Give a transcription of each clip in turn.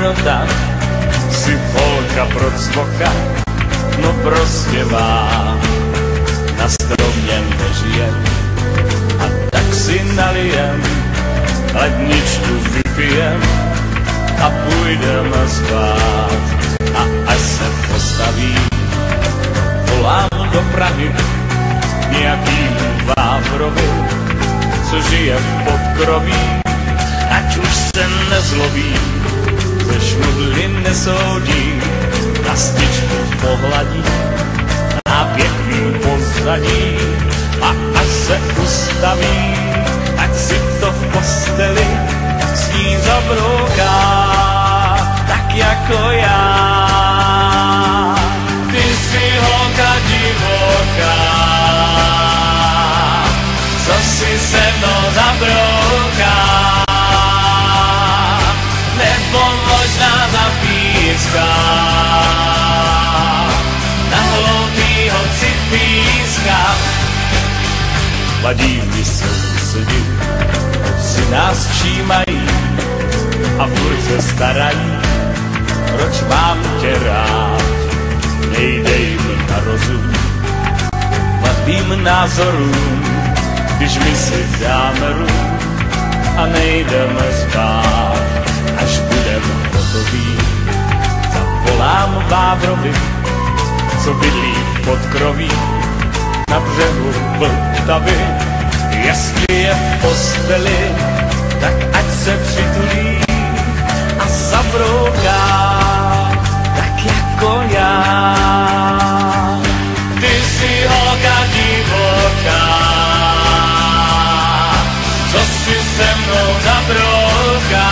jednota, si holka procvoka, no prostě má. Na stromě nežijem, a tak si nalijem, ledničku vypijem a půjdeme spát. A až se postaví, volám do Prahy nějakýmu Vávrovi, co žije v podkroví, ať už se nezlobí, ze šmudly nesoudí, na styčku pohladí na pěkný pozadí. A až se ustaví, ať si to v posteli s ní zabrouká, tak jako já. Ty jsi holka divoká, co si se mnou zabrouká, nebo možná zapíská, na hloupýho cipíska. Vadí mi sousedi, si nás všímají a furt se starají, proč mám tě rád, nejdej mi na rozum vadým názorům, když my si dáme rum a nejdeme spát. Až budeme hotoví, zavolám Vávrovi, co bydlí v podkroví na břehu Vltavy. Jestli je v posteli, tak ať se přitulí a zabrouká, tak jako já. Ty jsi holka divoká, co si se mnou zabrouká,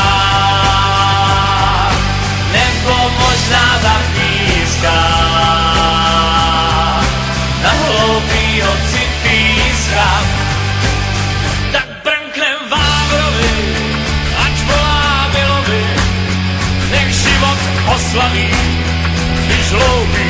nebo možná zapíská, na hloupýho cipíska. Tak brnknem Vávrovi, ať volá Milovi, nech život oslaví, když hloupý